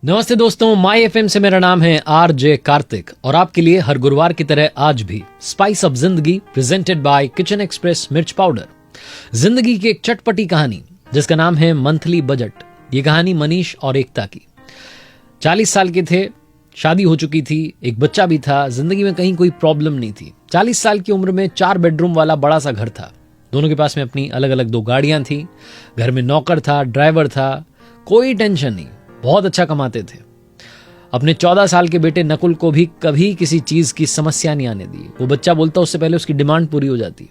नमस्ते दोस्तों, माई एफएम से मेरा नाम है आरजे कार्तिक और आपके लिए हर गुरुवार की तरह आज भी स्पाइस अप जिंदगी प्रेजेंटेड बाय किचन एक्सप्रेस मिर्च पाउडर। जिंदगी की एक चटपटी कहानी जिसका नाम है मंथली बजट। ये कहानी मनीष और एकता की। 40 साल के थे, शादी हो चुकी थी, एक बच्चा भी था, जिंदगी में कहीं कोई प्रॉब्लम नहीं थी। 40 साल की उम्र में 4 बेडरूम वाला बड़ा सा घर था। दोनों के पास में अपनी अलग अलग 2 गाड़ियां थी। घर में नौकर था, ड्राइवर था, कोई टेंशन नहीं, बहुत अच्छा कमाते थे। अपने 14 साल के बेटे नकुल को भी कभी किसी चीज की समस्या नहीं आने दी। वो बच्चा बोलता उससे पहले उसकी डिमांड पूरी हो जाती।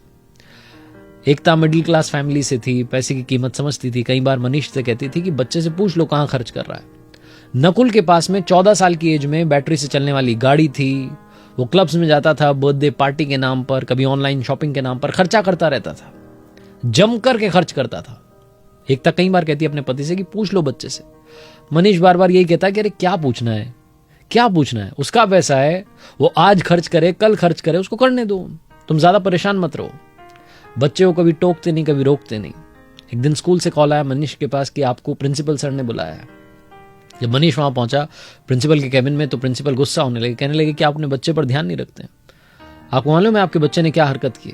एकता मिडिल क्लास फैमिली से थी, पैसे की कीमत समझती थी। कई बार मनीष से कहती थी कि बच्चे से पूछ लो कहां खर्च कर रहा है। नकुल के पास में 14 साल की एज में बैटरी से चलने वाली गाड़ी थी। वो क्लब्स में जाता था, बर्थडे पार्टी के नाम पर, कभी ऑनलाइन शॉपिंग के नाम पर खर्चा करता रहता था, जमकर के खर्च करता था। एकता कई बार कहती अपने पति से कि पूछ लो बच्चे से। मनीष बार बार यही कहता कि अरे क्या पूछना है, क्या पूछना है, उसका पैसा है, वो आज खर्च करे, कल खर्च करे, उसको करने दो, तुम ज्यादा परेशान मत रहो। बच्चे को कभी टोकते नहीं, कभी रोकते नहीं। एक दिन स्कूल से कॉल आया मनीष के पास कि आपको प्रिंसिपल सर ने बुलाया है। जब मनीष वहां पहुंचा प्रिंसिपल के कैबिन में, तो प्रिंसिपल गुस्सा होने लगे, कहने लगे कि आप अपने बच्चे पर ध्यान नहीं रखते। आपको मालूम है आपके बच्चे ने क्या हरकत की?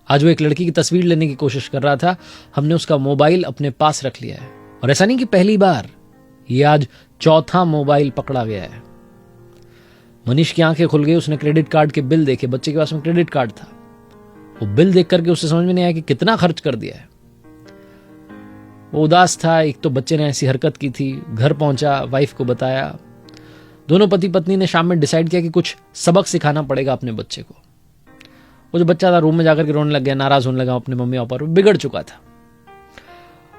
आज वो एक लड़की की तस्वीर लेने की कोशिश कर रहा था, हमने उसका मोबाइल अपने पास रख लिया है। और ऐसा नहीं कि पहली बार, ये आज 4था मोबाइल पकड़ा गया है। मनीष की आंखें खुल गई। उसने क्रेडिट कार्ड के बिल देखे। बच्चे के पास में क्रेडिट कार्ड था। वो बिल देख करके उसे समझ में नहीं आया कि कितना खर्च कर दिया है। वो उदास था। एक तो बच्चे ने ऐसी हरकत की थी। घर पहुंचा, वाइफ को बताया। दोनों पति पत्नी ने शाम में डिसाइड किया कि कुछ सबक सिखाना पड़ेगा अपने बच्चे को। वो जो बच्चा था रूम में जाकर के रोने लग गया, नाराज होने लगा अपने मम्मी पापा पर, बिगड़ चुका था।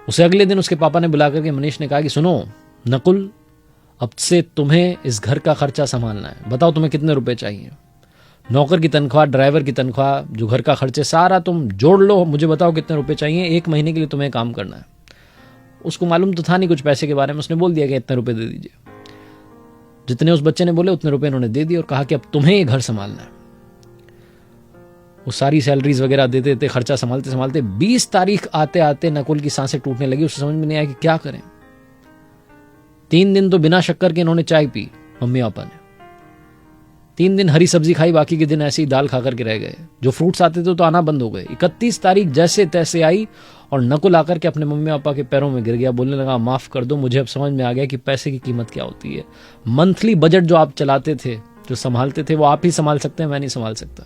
उसे अगले दिन उसके पापा ने बुला करके मनीष ने कहा कि सुनो नकुल, अब से तुम्हें इस घर का खर्चा संभालना है। बताओ तुम्हें कितने रुपए चाहिए? नौकर की तनख्वाह, ड्राइवर की तनख्वाह, जो घर का खर्चे, सारा तुम जोड़ लो, मुझे बताओ कितने रुपए चाहिए। 1 महीने के लिए तुम्हें काम करना है। उसको मालूम तो था नहीं कुछ पैसे के बारे में। उसने बोल दिया कि इतने रुपए दे दीजिए। जितने उस बच्चे ने बोले उतने रुपए उन्होंने दे दिए और कहा कि अब तुम्हें ये घर संभालना है। वो सारी सैलरीज वगैरह देते थे, खर्चा संभालते संभालते 20 तारीख आते आते नकुल की सांसें टूटने लगी। उसे समझ में नहीं आया कि क्या करें। 3 दिन तो बिना शक्कर के इन्होंने चाय पी, मम्मी पापा ने। 3 दिन हरी सब्जी खाई, बाकी के दिन ऐसे ही दाल खाकर के रह गए। जो फ्रूट्स आते थे तो आना बंद हो गए। 31 तारीख जैसे तैसे आई और नकुल आकर के अपने मम्मी पापा के पैरों में गिर गया। बोलने लगा माफ कर दो, मुझे अब समझ में आ गया कि पैसे की कीमत क्या होती है। मंथली बजट जो आप चलाते थे, जो संभालते थे, वो आप ही संभाल सकते हैं, मैं नहीं संभाल सकता।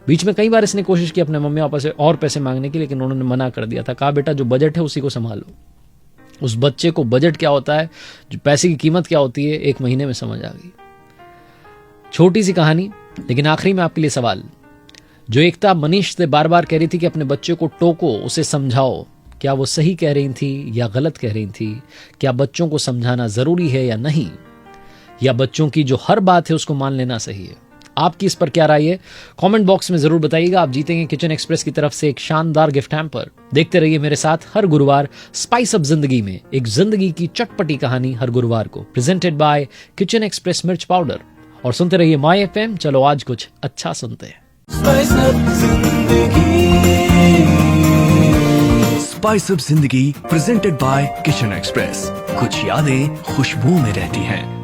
बीच में कई बार इसने कोशिश की अपने मम्मी पापा से और पैसे मांगने की, लेकिन उन्होंने मना कर दिया था। कहा बेटा जो बजट है उसी को संभालो। उस बच्चे को बजट क्या होता है, जो पैसे की कीमत क्या होती है, 1 महीने में समझ आ गई। छोटी सी कहानी, लेकिन आखिरी में आपके लिए सवाल। जो एकता मनीष से बार बार कह रही थी कि अपने बच्चे को टोको, उसे समझाओ, क्या वो सही कह रही थी या गलत कह रही थी? क्या बच्चों को समझाना जरूरी है या नहीं? या बच्चों की जो हर बात है उसको मान लेना सही है? आपकी इस पर क्या राय है? कमेंट बॉक्स में जरूर बताइएगा। आप जीतेंगे किचन एक्सप्रेस की तरफ से एक शानदार गिफ्ट हैम्पर। देखते रहिए मेरे साथ हर गुरुवार स्पाइस अप जिंदगी में, एक जिंदगी की चटपटी कहानी हर गुरुवार को, प्रेजेंटेड बाय किचन एक्सप्रेस मिर्च पाउडर। और सुनते रहिए माई एफएम। चलो आज कुछ अच्छा सुनते हैं। स्पाइस अप जिंदगी प्रेजेंटेड बाय किचन एक्सप्रेस। कुछ यादें खुशबू में रहती हैं।